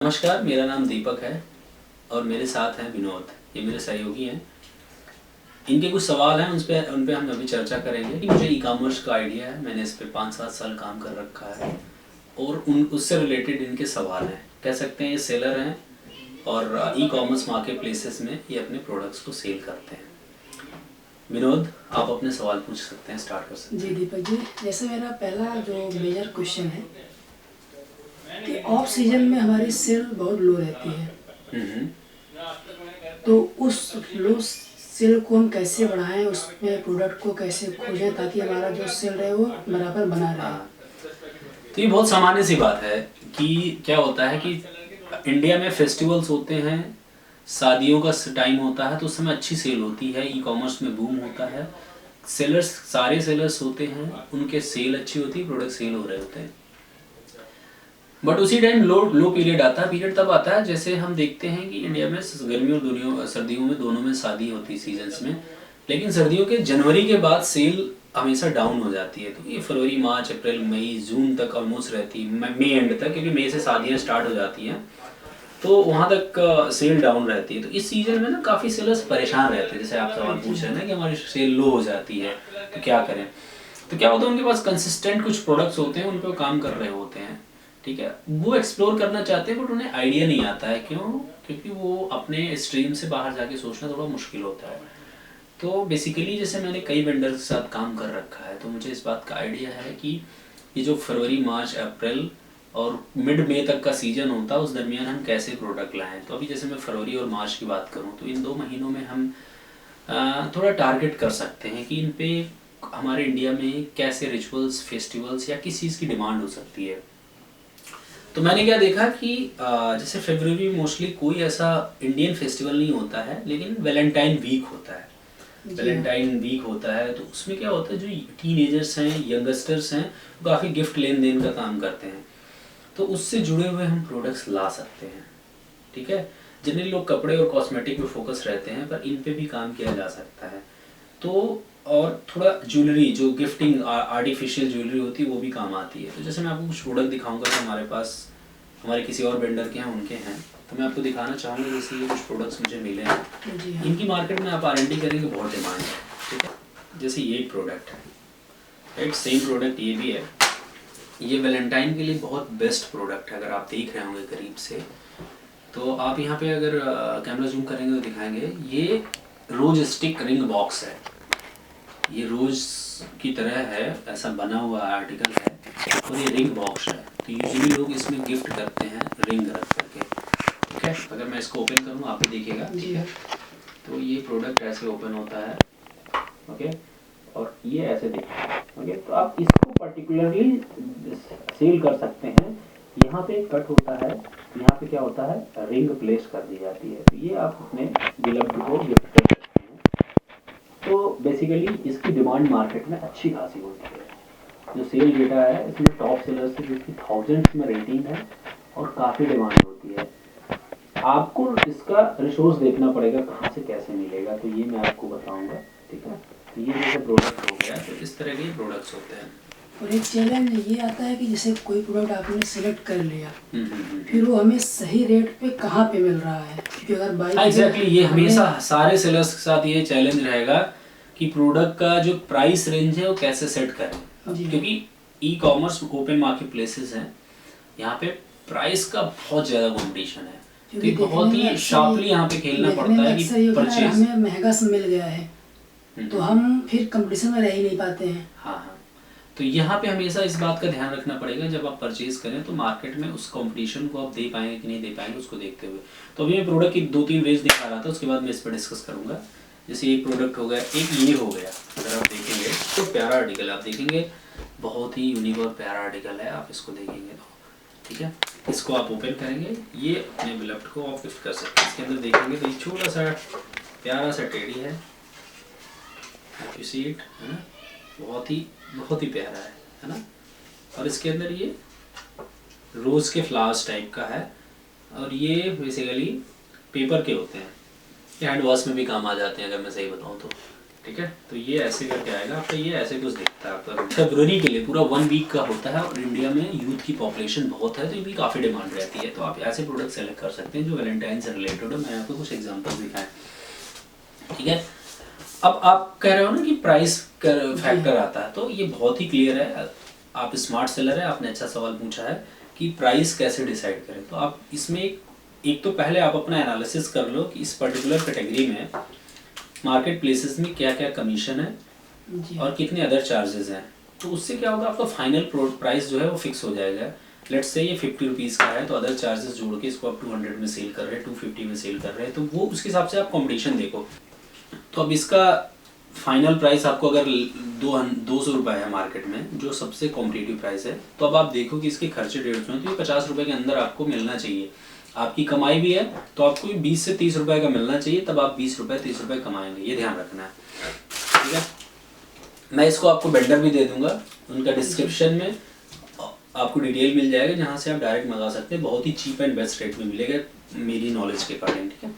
नमस्कार, मेरा नाम दीपक है और मेरे साथ हैं विनोद। ये मेरे सहयोगी हैं। इनके कुछ सवाल हैं, उन पे हम अभी चर्चा करेंगे। कि मुझे ई कॉमर्स का आइडिया है, मैंने इस पे 5-7 साल काम कर रखा है और उससे रिलेटेड इनके सवाल हैं। कह सकते हैं ये सेलर हैं और ई कॉमर्स मार्केट प्लेसेस में ये अपने प्रोडक्ट्स को सेल करते हैं। विनोद, आप अपने सवाल पूछ सकते हैं, स्टार्ट कर सकते हैं। जी दीपक जी, जैसे मेरा पहला जो मेजर क्वेश्चन है कि ऑफ सीजन में हमारी सेल बहुत लो रहती है, तो उस लो सेल को हम कैसे बढ़ाएं, उसमें प्रोडक्ट को कैसे खोजें ताकि हमारा जो सेल रहे वो बराबर बना रहे। तो ये बहुत सामान्य सी बात है कि क्या होता है कि इंडिया में फेस्टिवल्स होते हैं, शादियों का टाइम होता है, तो उस समय अच्छी सेल होती है, ई कॉमर्स में बूम होता है, सेलर्स सारे सेलर्स होते हैं, उनके सेल अच्छी होती है, प्रोडक्ट सेल हो रहे होते हैं। बट उसी टाइम लो पीरियड आता है। पीरियड तब आता है जैसे हम देखते हैं कि इंडिया में गर्मियों और सर्दियों में दोनों में शादी होती है सीजन्स में, लेकिन सर्दियों के जनवरी के बाद सेल हमेशा डाउन हो जाती है। तो ये फरवरी, मार्च, अप्रैल, मई, जून तक ऑलमोस्ट रहती है, मई एंड तक, क्योंकि मई से शादियाँ स्टार्ट हो जाती हैं, तो वहाँ तक सेल डाउन रहती है। तो इस सीजन में ना काफ़ी सेलर्स परेशान रहते हैं। जैसे आप सवाल पूछ रहे हैं ना कि हमारी सेल लो हो जाती है तो क्या करें। तो क्या होता है, उनके पास कंसिस्टेंट कुछ प्रोडक्ट्स होते हैं, उन पर काम कर रहे होते हैं, ठीक है, वो एक्सप्लोर करना चाहते हैं, बट उन्हें आइडिया नहीं आता है। क्यों? क्योंकि वो अपने स्ट्रीम से बाहर जाके सोचना थोड़ा मुश्किल होता है। तो बेसिकली जैसे मैंने कई वेंडर्स के साथ काम कर रखा है, तो मुझे इस बात का आइडिया है कि ये जो फरवरी, मार्च, अप्रैल और मिड मई तक का सीजन होता है, उस दरमियान हम कैसे प्रोडक्ट लाएं। तो अभी जैसे मैं फरवरी और मार्च की बात करूं, तो इन 2 महीनों में हम थोड़ा टारगेट कर सकते हैं कि इन पे हमारे इंडिया में कैसे रिचुअल्स, फेस्टिवल्स या किस चीज़ की डिमांड हो सकती है। तो मैंने क्या देखा कि जैसे फरवरी में मोस्टली कोई ऐसा इंडियन फेस्टिवल नहीं होता है, लेकिन वैलेंटाइन वीक होता है। वैलेंटाइन वीक होता है, तो उसमें क्या होता है, जो टीनेजर्स हैं, यंगस्टर्स हैं, वो काफ़ी गिफ्ट लेन देन का काम करते हैं, तो उससे जुड़े हुए हम प्रोडक्ट्स ला सकते हैं, ठीक है। जनरली लोग कपड़े और कॉस्मेटिक पे फोकस रहते हैं, पर इन पे भी काम किया जा सकता है। तो और थोड़ा ज्वेलरी, जो गिफ्टिंग आर्टिफिशियल ज्वेलरी होती है, वो भी काम आती है। तो जैसे मैं आपको कुछ प्रोडक्ट दिखाऊंगा तो हमारे पास, हमारे किसी और वेंडर के हैं, उनके हैं, तो मैं आपको दिखाना चाहूँगा। जैसे ये कुछ प्रोडक्ट्स मुझे मिले हैं, इनकी मार्केट में आप R&D करेंगे, बहुत डिमांड है, ठीक है। जैसे ये एक प्रोडक्ट है, राइट, सेम प्रोडक्ट ये भी है। ये वैलेंटाइन के लिए बहुत बेस्ट प्रोडक्ट है। अगर आप देख रहे होंगे करीब से, तो आप यहाँ पे अगर कैमरा जूम करेंगे तो दिखाएंगे, ये रोज स्टिक रिंग बॉक्स है। ये रोज की तरह है, ऐसा बना हुआ आर्टिकल है, और ये रिंग बॉक्स है। तो यूजुअली लोग इसमें गिफ्ट करते हैं रिंग रख करके, ठीक है। अगर मैं इसको ओपन करूँ, आप भी देखिएगा, ठीक है। तो ये प्रोडक्ट ऐसे ओपन होता है, ओके, और ये ऐसे दिखता है, ओके। तो आप इसको पर्टिकुलरली सेल कर सकते हैं। यहाँ पे कट होता है, यहाँ पे क्या होता है, रिंग प्लेस कर दी जाती है, तो ये आप अपने बिलव्ड को गिफ्ट कर सकते हैं। तो बेसिकली इसकी डिमांड मार्केट में अच्छी खासी होती है। जो सेल डेटा है, इसमें टॉप सेलर्स की जिसकी थाउजेंड्स में रेटिंग है और काफ़ी डिमांड होती है। आपको इसका रिसोर्स देखना पड़ेगा, कहाँ से कैसे मिलेगा, तो ये मैं आपको बताऊंगा, ठीक है। तो ये जैसे प्रोडक्ट हो गया, तो इस तरह के प्रोडक्ट्स होते हैं। और एक चैलेंज ये आता है कि जैसे कोई प्रोडक्ट आपने सिलेक्ट कर लिया, फिर वो हमें सही रेट पे कहाँ पे मिल रहा है, क्योंकि अगर बाई एग्जैक्टली ये हमेशा सारे सेलर्स के साथ ये चैलेंज रहेगा कि प्रोडक्ट का जो प्राइस रेंज है वो कैसे सेट करें। क्योंकि e commerce open market places हैं, यहाँ पे प्राइस का बहुत ज़्यादा कॉम्पिटिशन है, तो बहुत ही शार्पली यहाँ पे खेलना पड़ता है कि परचेज हमें महंगा सा मिल गया है, तो हम फिर कंपटीशन में रह ही नहीं पाते हैं। हाँ, तो यहाँ पे हमेशा इस बात का ध्यान रखना पड़ेगा, जब आप परचेज करें तो मार्केट में उस कंपटीशन को आप दे पाएंगे कि नहीं दे पाएंगे, उसको देखते हुए। तो अभी मैं प्रोडक्ट की 2-3 रेंज दिखा रहा था, उसके बाद मैं इस पर डिस्कस करूँगा। जैसे एक प्रोडक्ट हो गया, एक ये हो गया, अगर आप देखेंगे तो प्यारा आर्टिकल, आप देखेंगे बहुत ही यूनिक और प्यारा आर्टिकल है, आप इसको देखेंगे तो, ठीक है। इसको आप ओपन करेंगे, ये अपने बिलव्ड को आप गिफ्ट कर सकते हैं। इसके अंदर देखेंगे तो एक छोटा सा प्यारा सा टेडी है, यू सी इट, है ना, बहुत ही प्यारा है ना। और इसके अंदर ये रोज़ के फ्लावर्स टाइप का है, और ये बेसिकली पेपर के होते हैं, ये हैंड वॉश में भी काम आ जाते हैं, अगर मैं सही बताऊँ तो, ठीक है। तो ये ऐसे करके आएगा आपका, ये ऐसे कुछ दिखता है आपका। फरवरी के लिए पूरा 1 वीक का होता है और इंडिया में यूथ की पॉपुलेशन बहुत है तो इनकी काफ़ी डिमांड रहती है। तो आप ऐसे प्रोडक्ट सेलेक्ट कर सकते हैं जो वैलेंटाइन से रिलेटेड हो। मैं आपको कुछ एग्जांपल्स दिखाएं, ठीक है। अब आप कह रहे हो ना कि प्राइस फैक्टर आता है, तो ये बहुत ही क्लियर है। आप स्मार्ट सेलर है, आपने अच्छा सवाल पूछा है कि प्राइस कैसे डिसाइड करें। तो आप इसमें एक तो पहले आप अपना एनालिसिस कर लो कि इस पर्टिकुलर कैटेगरी में मार्केट प्लेसेस में क्या क्या कमीशन है और कितने अदर चार्जेस हैं। तो उससे क्या होगा, आपका फाइनल प्राइस जो है वो फिक्स हो जाएगा। लेट्स से ये 50 रुपीज़ का है, तो अदर चार्जेस जोड़ के इसको आप 200 में सेल कर रहे हैं, 250 में सेल कर रहे हैं, तो वो उसके हिसाब से आप कॉम्पिटिशन देखो। तो अब इसका फाइनल प्राइस आपको अगर 200 रुपये है मार्केट में, जो सबसे कॉम्पिटिटिव प्राइस है, तो अब आप देखो कि इसके खर्चे 150 हैं, तो ये 50 रुपये के अंदर आपको मिलना चाहिए। आपकी कमाई भी है तो आपको 20 से 30 रुपये का मिलना चाहिए, तब आप 20 रुपये 30 रुपये कमाएंगे, ये ध्यान रखना है, ठीक है। मैं इसको आपको वेंडर भी दे दूंगा, उनका डिस्क्रिप्शन में आपको डिटेल मिल जाएगा जहाँ से आप डायरेक्ट मंगा सकते हैं। बहुत ही चीप एंड बेस्ट रेट में मिलेगा मेरी नॉलेज के अकॉर्डिंग, ठीक है।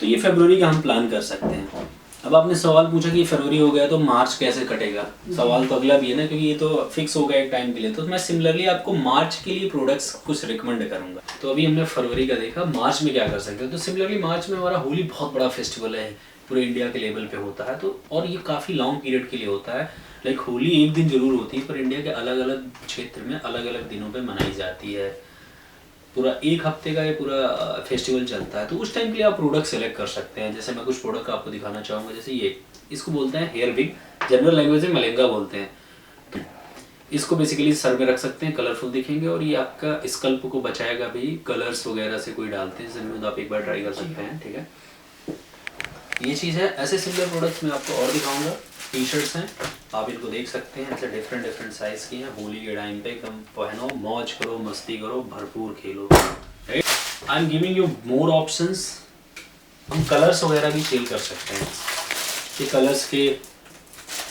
तो ये फरवरी का हम प्लान कर सकते हैं। अब आपने सवाल पूछा कि फरवरी हो गया तो मार्च कैसे कटेगा। सवाल तो अगला भी है ना, क्योंकि ये तो फिक्स हो गया एक टाइम के लिए। तो मैं सिमिलरली आपको मार्च के लिए प्रोडक्ट्स कुछ रिकमेंड करूंगा। तो अभी हमने फरवरी का देखा, मार्च में क्या कर सकते हैं। तो सिमिलरली मार्च में हमारा होली बहुत बड़ा फेस्टिवल है, पूरे इंडिया के लेवल पे होता है। तो और ये काफ़ी लॉन्ग पीरियड के लिए होता है। लाइक होली एक दिन जरूर होती है, पर इंडिया के अलग अलग क्षेत्र में अलग अलग दिनों पर मनाई जाती है। पूरा एक हफ्ते का ये पूरा फेस्टिवल चलता है। तो उस टाइम के लिए आप प्रोडक्ट सेलेक्ट कर सकते हैं। जैसे मैं कुछ प्रोडक्ट आपको दिखाना चाहूँगा, जैसे ये, इसको बोलते हैं हेयर विग, जनरल लैंग्वेज में मलेंगा बोलते हैं। तो इसको बेसिकली सर में रख सकते हैं, कलरफुल दिखेंगे और ये आपका स्कल्प को बचाएगा भी। कलर्स वगैरह से कोई डालते हैं जिनमें, तो आप एक बार ट्राई कर सकते हैं, ठीक है। ये चीज़ है। ऐसे सिमिलर प्रोडक्ट्स मैं आपको और दिखाऊंगा। टी शर्ट्स हैं, आप इनको देख सकते हैं, ऐसे डिफरेंट साइज़ की हैं। होली के टाइम पे एकदम पहनो, मौज करो, मस्ती करो, भरपूर खेलो, right. I am giving you more options. हम कलर्स वगैरह भी सेल कर सकते हैं। ये कलर्स के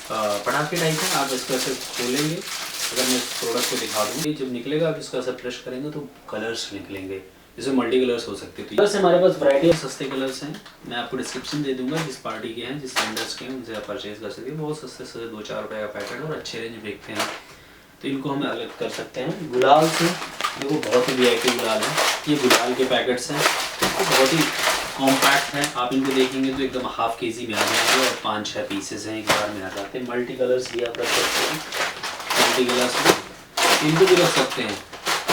पटाखे टाइप हैं। आप इसको ऐसे खोलेंगे, अगर मैं इस प्रोडक्ट को दिखा दूँगी, जब निकलेगा आप इसको ऐसे प्रेस करेंगे तो कलर्स निकलेंगे। इसमें मल्टी कलर्स हो सकते हैं। तो कलर्स हमारे पास वैरायटी ऑफ सस्ते कलर्स हैं। मैं आपको डिस्क्रिप्शन दे दूंगा, जिस पार्टी के हैं, जिस वेंडर्स के हैं, उनसे आप परचेज कर सकते हैं। बहुत सस्ते 2-4 रुपये का पैकेट और अच्छे रेंज बिकते हैं। तो इनको हम अलग कर सकते हैं। गुलाल से, देखो बहुत ही VIP गुलाल है। ये गुलाल के पैकेट्स हैं, तो बहुत ही कॉम्पैक्ट हैं। आप इनको देखेंगे तो एकदम ½ kg में आ जाएंगे और 5-6 पीसेस हैं, एक बार में आ जाते हैं। मल्टी कलर्स भी आप रख सकते हैं, मल्टी कलर्स में इनको भी रख सकते हैं।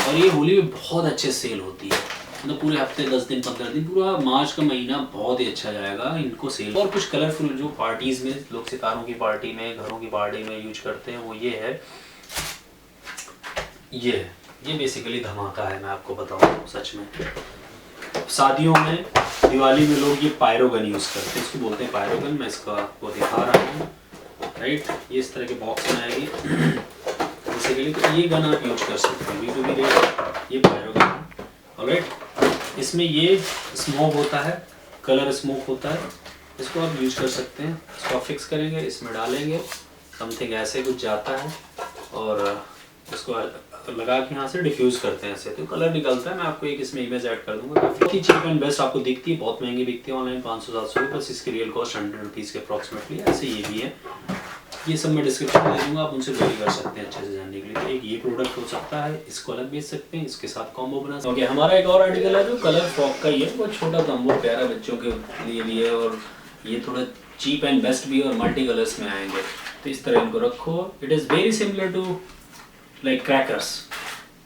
और ये होली में बहुत अच्छे सेल होती है, मतलब पूरे हफ्ते 10 दिन 15 दिन, पूरा मार्च का महीना बहुत ही अच्छा जाएगा इनको सेल। और कुछ कलरफुल जो पार्टीज में लोग सितारों की पार्टी में, घरों की पार्टी में यूज करते हैं, वो ये है। ये बेसिकली धमाका है, मैं आपको बताऊँ सच में। शादियों में, दिवाली में लोग ये पायरोगन यूज करते हैं, इसको बोलते हैं पायरोगन। मैं इसका आपको दिखा रहा हूँ, राइट। ये इस तरह के बॉक्स में आएगी बेसिकली। तो ये गन आप यूज कर सकते हैं। ये पायरोगन, ऑलराइट। इसमें ये स्मोक होता है, कलर स्मोक होता है, इसको आप यूज कर सकते हैं। इसको आप फिक्स करेंगे, इसमें डालेंगे, समथिंग ऐसे कुछ जाता है और इसको लगा के यहाँ से डिफ्यूज़ करते हैं ऐसे, तो कलर निकलता है। मैं आपको एक इसमें इमेज ऐड कर दूंगा। बहुत ही चीप एंड बेस्ट आपको दिखती है, बहुत महंगी बिकती है ऑनलाइन 500-700 रुपये, बस इसकी रियल कॉस्ट 100 रुपीज़ के अप्रॉक्सीमेटली। ऐसे ये भी है, ये सब मैं डिस्क्रिप्शन में दे दूंगा, आप उनसे क्वेरी कर सकते हैं अच्छे से जानने के लिए। तो एक ये प्रोडक्ट हो सकता है, इसको अलग बेच सकते हैं, इसके साथ कॉम्बो बना सकते हैं। हमारा एक और आर्टिकल है जो कलर फ्रॉक का ही है, वो छोटा कॉम्बो प्यारा बच्चों के लिए भी है, और ये थोड़ा चीप एंड बेस्ट भी और मल्टी कलर्स में आएंगे। तो इस तरह इनको रखो। It is very similar to like crackers,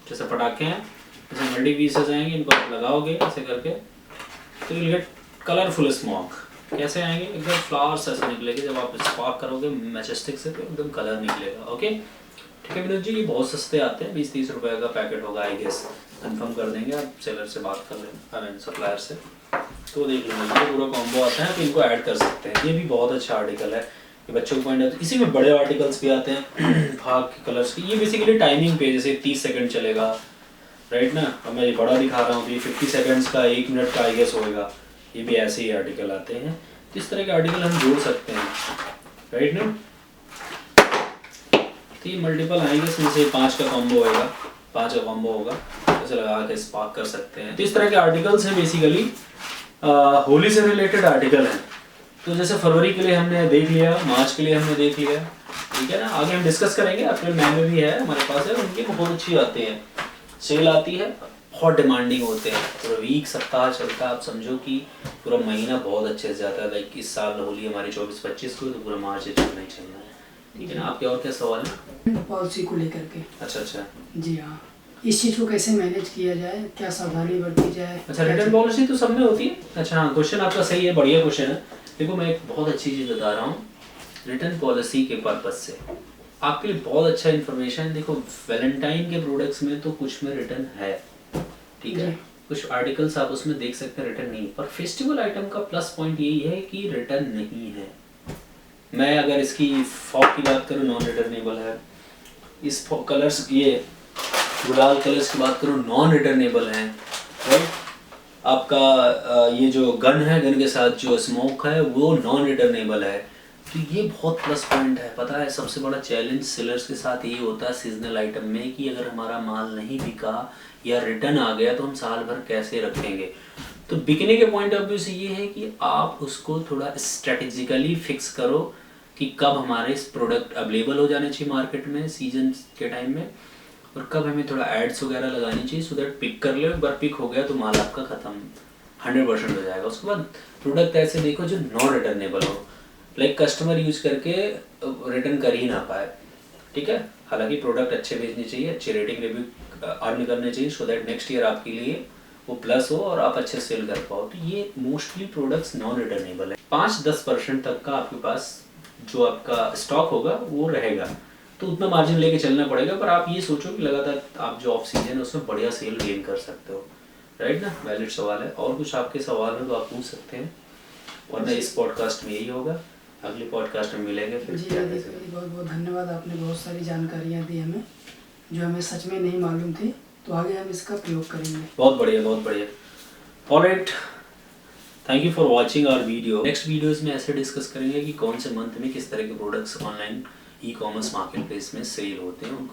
जैसे पटाखे हैं, जैसे मल्टी पीसेस आएंगे, इनको आप लगाओगे ऐसे करके तो यू गेट कलरफुल स्मोक। कैसे आएंगे, एकदम फ्लावर्स ऐसे निकलेंगे। जब आप स्पार्क करोगे मैचस्टिक से तो एकदम कलर निकलेगा। ओके, ठीक है विनोद जी। ये बहुत सस्ते आते हैं, 20-30 रुपये का पैकेट होगा आई गेस। कंफर्म कर देंगे, आप सेलर से बात कर लेना, आई मीन सप्लायर से। तो देख लीजिए, ये पूरा कॉम्बो आता है, तो इनको ऐड कर सकते हैं। ये भी बहुत अच्छा आर्टिकल है, ये बच्चों को पॉइंट है। इसी में बड़े आर्टिकल्स भी आते हैं भाग के कलर्स की। ये बेसिकली टाइमिंग पे, जैसे 30 सेकंड चलेगा, राइट ना। अब मैं ये बड़ा दिखा रहा हूँ तो ये 50 सेकंड्स का, 1 मिनट का आई गेस होएगा। ये भी ऐसे ही आर्टिकल आते हैं। तो इस तरह के आर्टिकल हम जोड़ सकते हैं, राइट ना। तो ये मल्टीपल आएंगे, इसमें से 5 का कॉम्बो होगा, 5 का कॉम्बो होगा, ऐसे लगा के स्पार्क कर सकते हैं। तो इस तरह के आर्टिकल्स हैं बेसिकली, होली से रिलेटेड आर्टिकल हैं, तो जैसे फरवरी के लिए हमने देख लिया, मार्च के लिए हमने देख लिया, ठीक है ना। आगे हम डिस्कस करेंगे, अप्रैल मई में भी है हमारे पास है, उनकी बहुत अच्छी आती है, सेल आती है, बहुत डिमांडिंग होते हैं, पूरा वीक सप्ताह चलता है। आप समझो कि पूरा महीना बहुत अच्छे से जाता है। लाइक इस साल होली हमारी 24-25 को, तो पूरा मार्च से चलना ही चलना है, ठीक है ना। आपके और क्या सवाल है पॉलिसी को लेकर के? अच्छा जी हाँ, इस चीज़ को कैसे मैनेज किया जाए, क्या सावधानी बरती जाए? अच्छा, रिटर्न पॉलिसी तो सब में होती है। अच्छा हाँ, क्वेश्चन आपका सही है, बढ़िया क्वेश्चन है। देखो मैं एक बहुत अच्छी चीज़ बता रहा हूँ रिटर्न पॉलिसी के पर्पज से, आपके लिए बहुत अच्छा इन्फॉर्मेशन है। देखो वैलेंटाइन के प्रोडक्ट्स में तो कुछ में रिटर्न है, ठीक है, कुछ आर्टिकल्स आप उसमें देख सकते हैं रिटर्न नहीं, पर फेस्टिवल आइटम का प्लस पॉइंट यही है कि रिटर्न नहीं है। मैं अगर इसकी फॉग की बात करूँ, नॉन रिटर्नेबल है। इस कलर्स, ये गुलाल कलर्स की बात करूँ, नॉन रिटर्नेबल हैं, राइट। आपका ये जो गन है, गन के साथ जो स्मोक है, वो नॉन रिटर्नेबल है। तो ये बहुत प्लस पॉइंट है। पता है सबसे बड़ा चैलेंज सेलर्स के साथ यही होता है सीजनल आइटम में, कि अगर हमारा माल नहीं बिका या रिटर्न आ गया तो हम साल भर कैसे रखेंगे। तो बिकने के पॉइंट ऑफ व्यू से ये है कि आप उसको थोड़ा स्ट्रेटेजिकली फिक्स करो कि कब हमारे इस प्रोडक्ट अवेलेबल हो जाने चाहिए मार्केट में सीजन के टाइम में, और कब हमें थोड़ा एड्स वगैरह लगानी चाहिए, सो दैट पिक कर ले। एक बार पिक हो गया तो माल आपका ख़त्म 100% हो जाएगा। उसके बाद प्रोडक्ट ऐसे देखो जो नॉन रिटर्नेबल हो, लाइक कस्टमर यूज करके रिटर्न कर ही ना पाए, ठीक है। हालांकि प्रोडक्ट अच्छे भेजने चाहिए, अच्छे रेटिंग रिव्यू अर्न करने चाहिए, सो दैट नेक्स्ट ईयर आपके लिए वो प्लस हो और आप अच्छे सेल कर पाओ। तो ये मोस्टली प्रोडक्ट्स नॉन रिटर्नेबल है। 5-10% तक का आपके पास जो आपका स्टॉक होगा वो रहेगा, तो उतना मार्जिन लेके चलना पड़ेगा। पर आप ये सोचो कि लगातार आप जो ऑफ सीजन है उसमें बढ़िया सेल गेन कर सकते हो, राइट ना। वैलिड सवाल है। और कुछ आपके सवाल हो तो आप पूछ सकते हैं, वरना इस पॉडकास्ट में यही होगा। अगले पॉडकास्ट में मिलेंगे फिर। जी बहुत बहुत धन्यवाद, आपने बहुत सारी जानकारियाँ दी हमें जो हमें सच में नहीं मालूम थी, तो आगे हम इसका प्रयोग करेंगे। बहुत बढ़िया, बहुत बढ़िया। Alright, thank you for watching our video. Next videos में ऐसे डिस्कस करेंगे कि कौन से मंथ में किस तरह के products online e commerce market place में सेल होते हैं।